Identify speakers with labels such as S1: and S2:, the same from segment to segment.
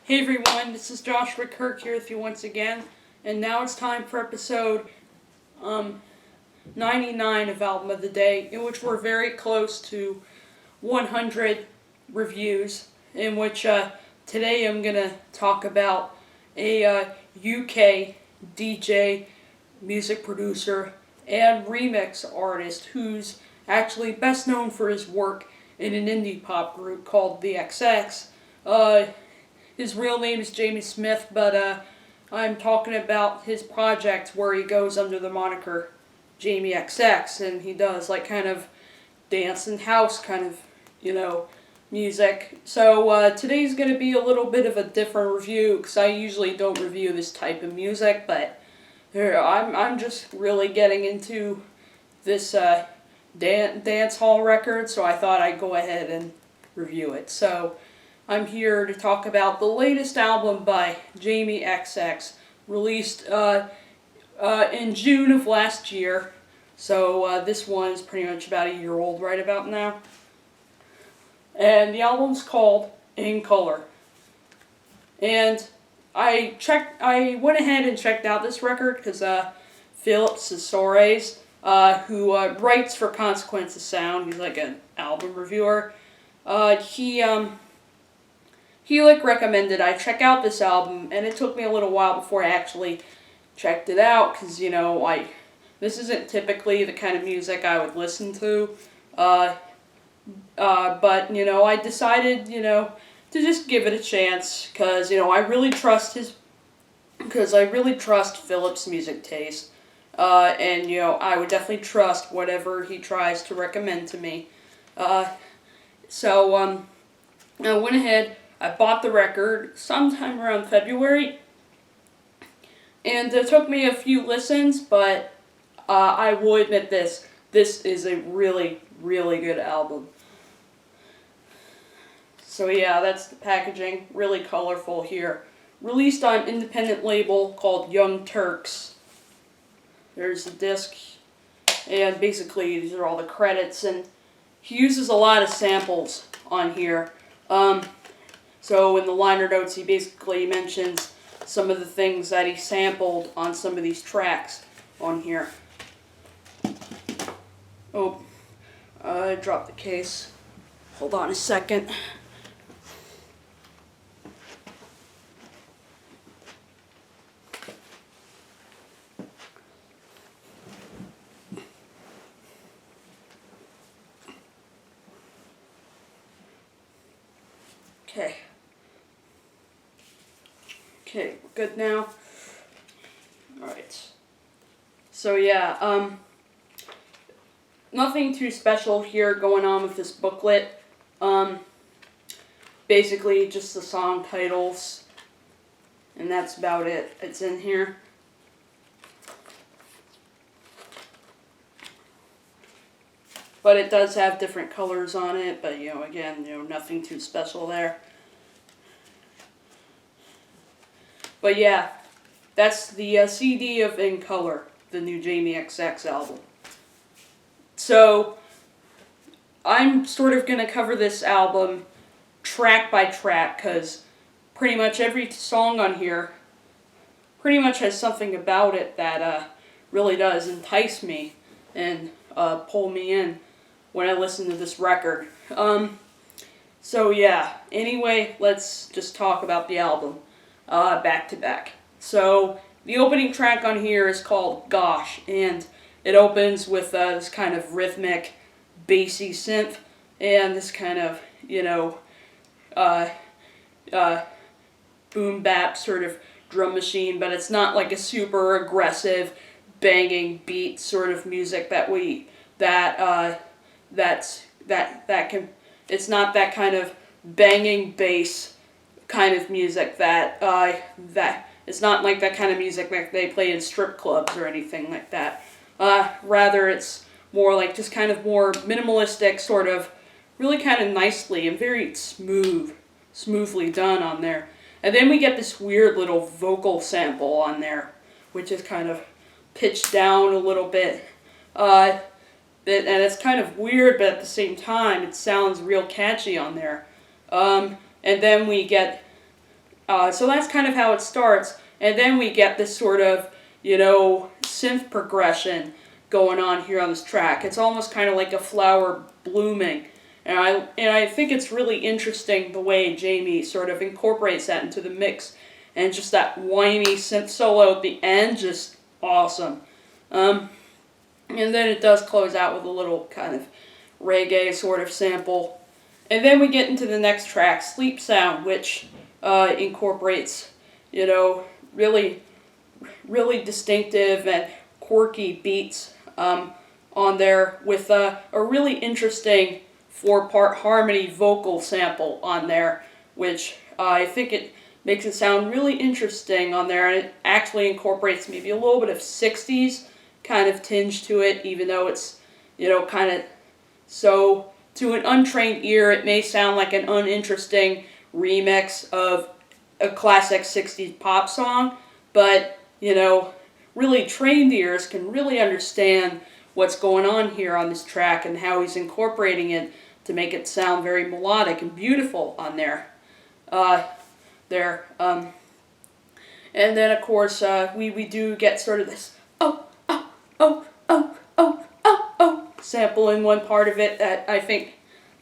S1: Hey everyone, this is Joshua Kirk here with you once again, and now it's time for episode 99 of Album of the Day, in which we're very close to 100 reviews, in which today I'm going to talk about a UK DJ, music producer, and remix artist who's actually best known for his work in an indie pop group called the XX. His real name is Jamie Smith, but I'm talking about his project where he goes under the moniker Jamie XX, and he does like kind of dance and house kind of, music. So today's going to be a little bit of a different review because I usually don't review this type of music, but I'm just really getting into this dance hall record, so I thought I'd go ahead and review it. So I'm here to talk about the latest album by Jamie XX, released in June of last year. So this one is pretty much about a year old right about now. And the album's called In Color. And I went ahead and checked out this record because Phillips Sores, who writes for Consequence of Sound, he's like an album reviewer, he recommended I check out this album, and it took me a little while before I actually checked it out, because, this isn't typically the kind of music I would listen to, but, I decided, to just give it a chance, because, I really trust Philip's music taste, and, I would definitely trust whatever he tries to recommend to me. So I went ahead, I bought the record sometime around February, and it took me a few listens, but I will admit this is a really, really good album. So yeah, that's the packaging, really colorful here. Released on an independent label called Young Turks. There's the disc, and basically these are all the credits, and he uses a lot of samples on here. So in the liner notes, he basically mentions some of the things that he sampled on some of these tracks on here. Oh, I dropped the case. Hold on a second. Okay, we're good now. Alright. So yeah, nothing too special here going on with this booklet. Basically just the song titles, and that's about it. It's in here. But it does have different colors on it, but again, nothing too special there. But yeah, that's the CD of In Color, the new Jamie XX album. So, I'm sort of going to cover this album track by track, because pretty much every song on here pretty much has something about it that really does entice me and pull me in when I listen to this record. So yeah, anyway, let's just talk about the album. Back to back. So the opening track on here is called Gosh, and it opens with this kind of rhythmic, bassy synth, and this kind of, boom bap sort of drum machine, but it's not like a super aggressive, banging beat sort of music it's not that kind of banging bass kind of music that it's not like that kind of music that they play in strip clubs or anything like that. Rather, it's more like just kind of more minimalistic, sort of really kind of nicely and very smoothly done on there. And then we get this weird little vocal sample on there, which is kind of pitched down a little bit. And it's kind of weird, but at the same time, it sounds real catchy on there. And then we get So that's kind of how it starts, and then we get this sort of, synth progression going on here on this track. It's almost kind of like a flower blooming, and I think it's really interesting the way Jamie sort of incorporates that into the mix, and just that whiny synth solo at the end, just awesome. And then it does close out with a little kind of reggae sort of sample. And then we get into the next track, Sleep Sound, which incorporates, really, really distinctive and quirky beats on there with a really interesting 4-part harmony vocal sample on there, which I think it makes it sound really interesting on there, and it actually incorporates maybe a little bit of 60s kind of tinge to it, even though it's, kind of, so to an untrained ear it may sound like an uninteresting remix of a classic 60s pop song, but, really trained ears can really understand what's going on here on this track and how he's incorporating it to make it sound very melodic and beautiful on there. And then of course we do get sort of this sample in one part of it that I think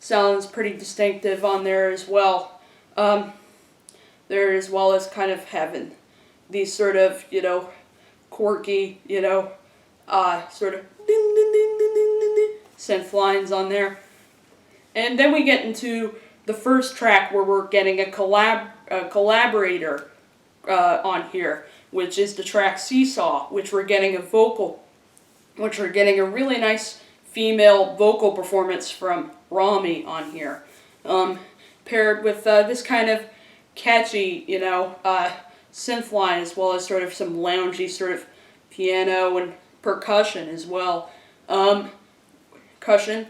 S1: sounds pretty distinctive on there as well. There, as well as kind of having these sort of, quirky, sort of synth lines on there. And then we get into the first track where we're getting a collaborator on here, which is the track SeeSaw, which we're getting a really nice female vocal performance from Rami on here, paired with this kind of catchy, synth line, as well as sort of some loungy sort of piano and percussion as well. Percussion,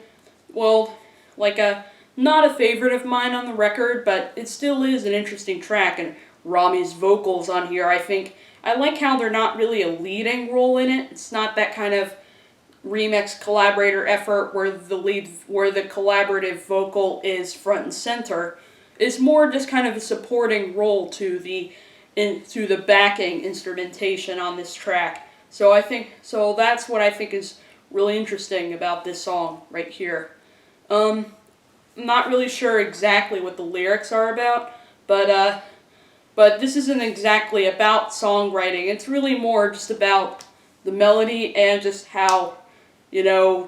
S1: well, like not a favorite of mine on the record, but it still is an interesting track, and Rami's vocals on here, I like how they're not really a leading role in it. It's not that kind of remix collaborator effort where the collaborative vocal is front and center. It's more just kind of a supporting role to the backing instrumentation on this track. So that's what I think is really interesting about this song right here. I'm not really sure exactly what the lyrics are about, but this isn't exactly about songwriting. It's really more just about the melody and just how,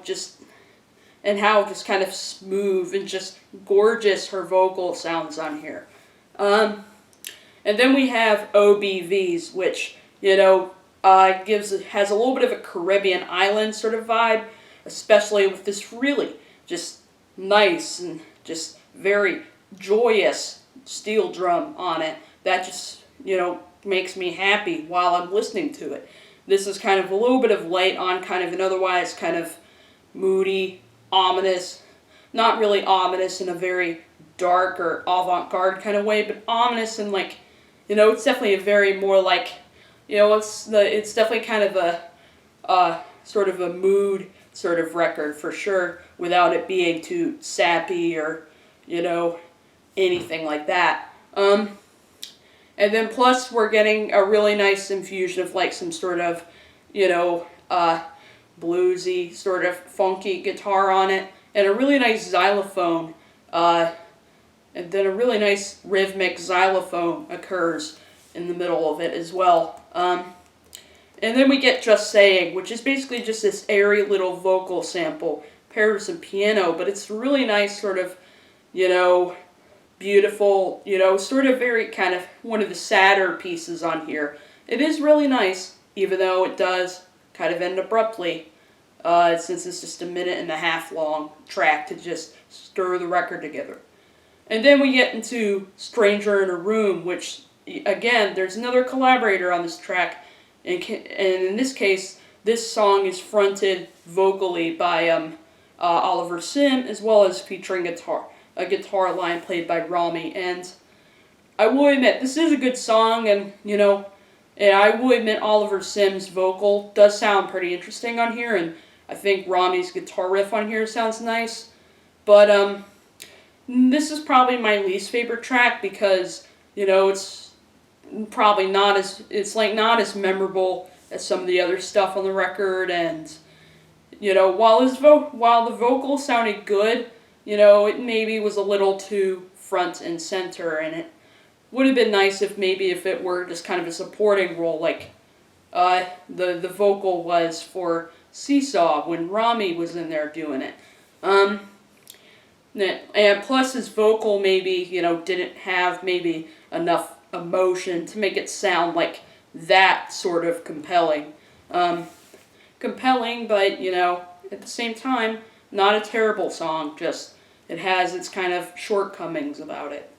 S1: just kind of smooth and just gorgeous her vocal sounds on here. And then we have Obvs, which, has a little bit of a Caribbean island sort of vibe, especially with this really just nice and just very joyous steel drum on it that just, makes me happy while I'm listening to it. This is kind of a little bit of light on kind of an otherwise kind of moody, ominous, not really ominous in a very dark or avant-garde kind of way, but ominous and like, it's definitely a very more like, it's definitely kind of a sort of a mood sort of record for sure, without it being too sappy or, anything like that. And then plus we're getting a really nice infusion of like some sort of, bluesy, sort of funky guitar on it, and a really nice xylophone, and then a really nice rhythmic xylophone occurs in the middle of it as well. And then we get Just Saying, which is basically just this airy little vocal sample paired with some piano, but it's really nice sort of, beautiful, sort of very kind of one of the sadder pieces on here. It is really nice, even though it does kind of end abruptly, since it's just a 1.5-minute long track to just stir the record together. And then we get into Stranger in a Room, which, again, there's another collaborator on this track, and in this case, this song is fronted vocally by Oliver Sim, as well as featuring a guitar line played by Rami. And I will admit, this is a good song, and and I will admit Oliver Sim's vocal does sound pretty interesting on here, and I think Rami's guitar riff on here sounds nice. But this is probably my least favorite track because it's probably not as, it's like not as memorable as some of the other stuff on the record. And while while the vocals sounded good, it maybe was a little too front and center, and it would have been nice if it were just kind of a supporting role, like the vocal was for SeeSaw when Rami was in there doing it. And plus his vocal maybe, didn't have maybe enough emotion to make it sound like that sort of compelling. Compelling, but, at the same time, not a terrible song, just it has its kind of shortcomings about it.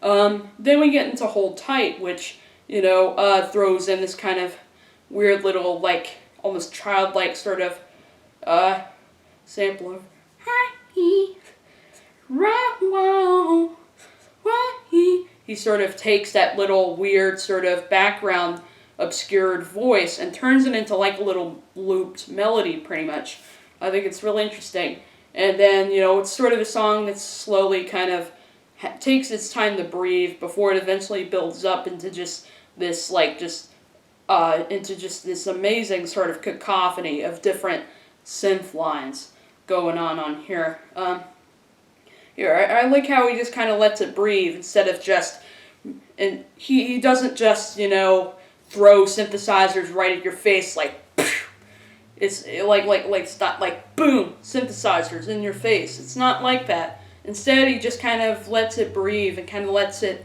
S1: Then we get into Hold Tight, which, throws in this kind of weird little, like, almost childlike sort of sample of he sort of takes that little weird sort of background obscured voice and turns it into like a little looped melody, pretty much. I think it's really interesting. And then, it's sort of a song that slowly kind of takes its time to breathe before it eventually builds up into just this, into just this amazing sort of cacophony of different synth lines going on here. I like how he just kind of lets it breathe instead of just, and he doesn't just, throw synthesizers right at your face like, it's like boom, synthesizers in your face. It's not like that. Instead, he just kind of lets it breathe and kind of lets it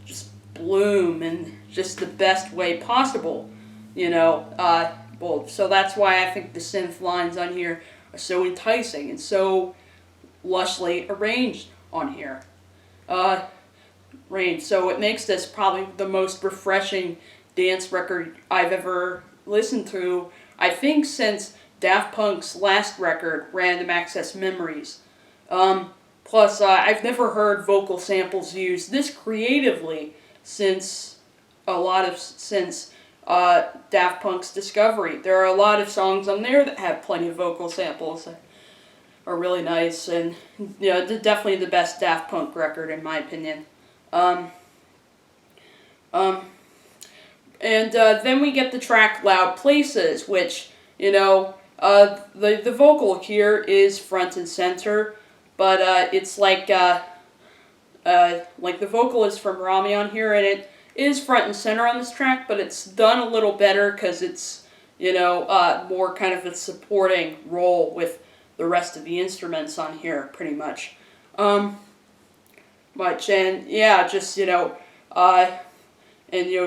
S1: just bloom in just the best way possible, so that's why I think the synth lines on here are so enticing and so lushly arranged on here. So it makes this probably the most refreshing dance record I've ever listened to, I think, since Daft Punk's last record, Random Access Memories. Plus, I've never heard vocal samples used this creatively since Daft Punk's Discovery. There are a lot of songs on there that have plenty of vocal samples that are really nice, and definitely the best Daft Punk record in my opinion. Then we get the track Loud Places, which, the vocal here is front and center, but it's like the vocal is from Rami on here, and it is front and center on this track, but it's done a little better because it's, more kind of a supporting role with the rest of the instruments on here, pretty much.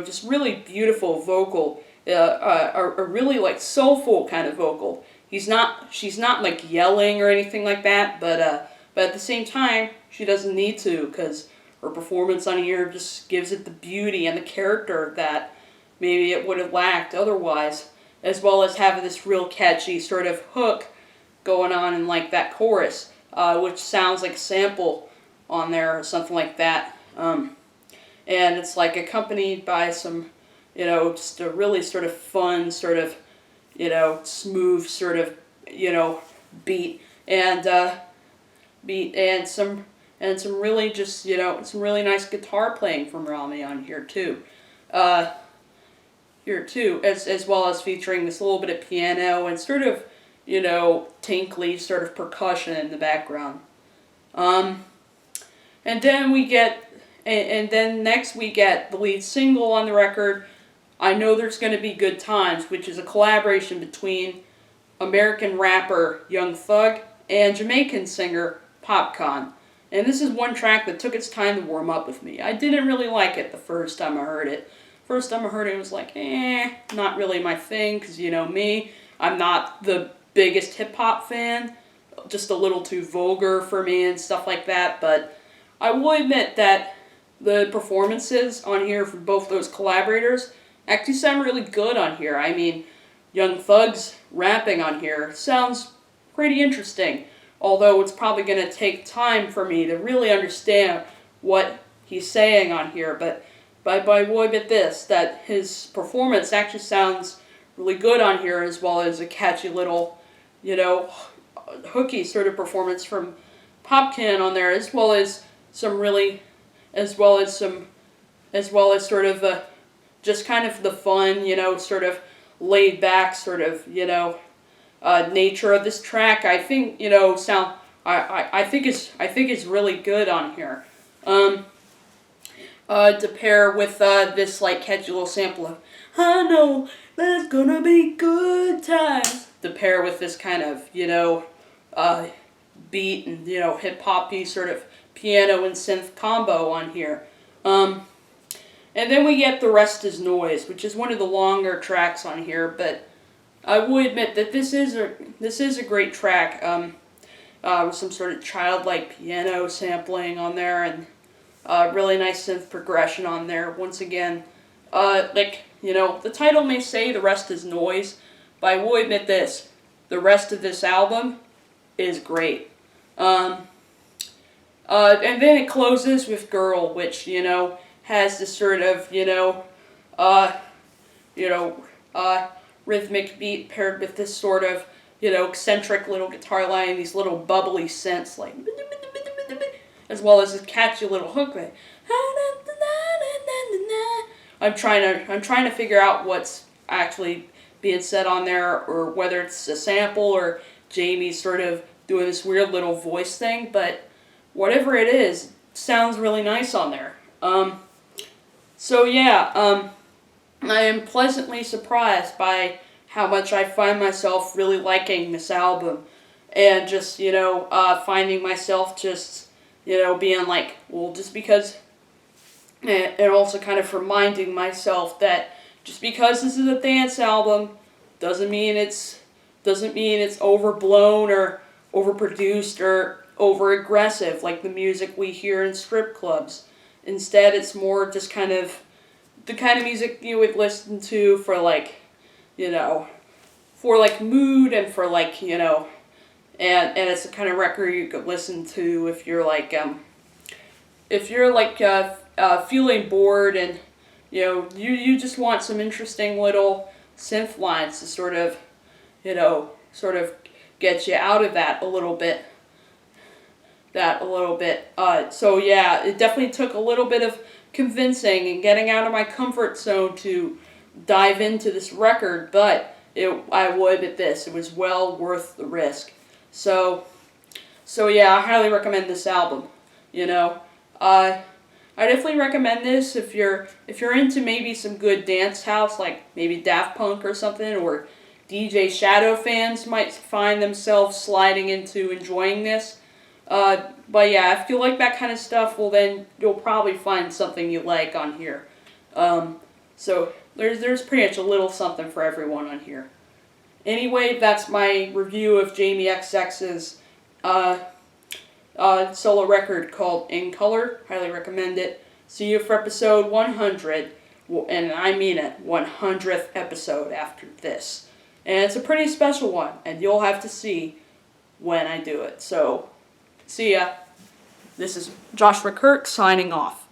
S1: Just really beautiful vocal, a really like soulful kind of vocal. She's not like yelling or anything like that, but at the same time, she doesn't need to, because her performance on here just gives it the beauty and the character that maybe it would have lacked otherwise, as well as having this real catchy sort of hook going on in like that chorus, which sounds like a sample on there or something like that. And it's like accompanied by some, just a really sort of fun, sort of, smooth sort of, beat and some really just, some really nice guitar playing from Rami on here too. As well as featuring this little bit of piano and sort of, tinkly sort of percussion in the background. And then next we get the lead single on the record, I Know There's Gonna Be Good Times, which is a collaboration between American rapper Young Thug and Jamaican singer Popcaan. And this is one track that took its time to warm up with me. I didn't really like it the first time I heard it. First time I heard it, it was like, not really my thing, because me, I'm not the biggest hip-hop fan, just a little too vulgar for me and stuff like that, but I will admit that the performances on here for both those collaborators actually sound really good on here. I mean, Young Thug's rapping on here sounds pretty interesting, although it's probably going to take time for me to really understand what he's saying on here, but I will admit this, that his performance actually sounds really good on here, as well as a catchy little, hooky sort of performance from Popcaan on there, as well as some as well as sort of just kind of the fun, sort of laid back sort of, nature of this track. I think, I think it's really good on here. To pair with this like catchy little sample of "I know there's gonna be good times," to pair with this kind of beat and hip hoppy sort of piano and synth combo on here. And then we get "The Rest Is Noise," which is one of the longer tracks on here, but I will admit that this is a great track. With some sort of childlike piano sampling on there, and really nice synth progression on there. Once again, the title may say "The Rest Is Noise," but I will admit this: the rest of this album is great. And then it closes with "Girl," which has this sort of rhythmic beat paired with this sort of eccentric little guitar line, these little bubbly synths like, as well as this catchy little hook. Like, I'm trying to figure out what's actually being said on there, or whether it's a sample or Jamie's sort of doing this weird little voice thing. But whatever it is, sounds really nice on there. So yeah, I am pleasantly surprised by how much I find myself really liking this album, and just finding myself just being like, well, just because, and also kind of reminding myself that just because this is a dance album doesn't mean it's overblown or overproduced or over aggressive like the music we hear in strip clubs. Instead, it's more just kind of the kind of music you would listen to for mood, and for and it's the kind of record you could listen to if you're feeling bored, and you just want some interesting little synth lines to sort of get you out of that a little bit. So yeah, it definitely took a little bit of convincing and getting out of my comfort zone to dive into this record, but I will admit this, it was well worth the risk. So yeah, I highly recommend this album. I definitely recommend this if you're into maybe some good dance house, like maybe Daft Punk or something, or DJ Shadow fans might find themselves sliding into enjoying this. But yeah, if you like that kind of stuff, well then you'll probably find something you like on here. So there's pretty much a little something for everyone on here. Anyway, that's my review of Jamie XX's solo record called In Color. Highly recommend it. See you for episode 100, and I mean it, 100th episode after this. And it's a pretty special one, and you'll have to see when I do it. So, see ya. This is Joshua Kirk signing off.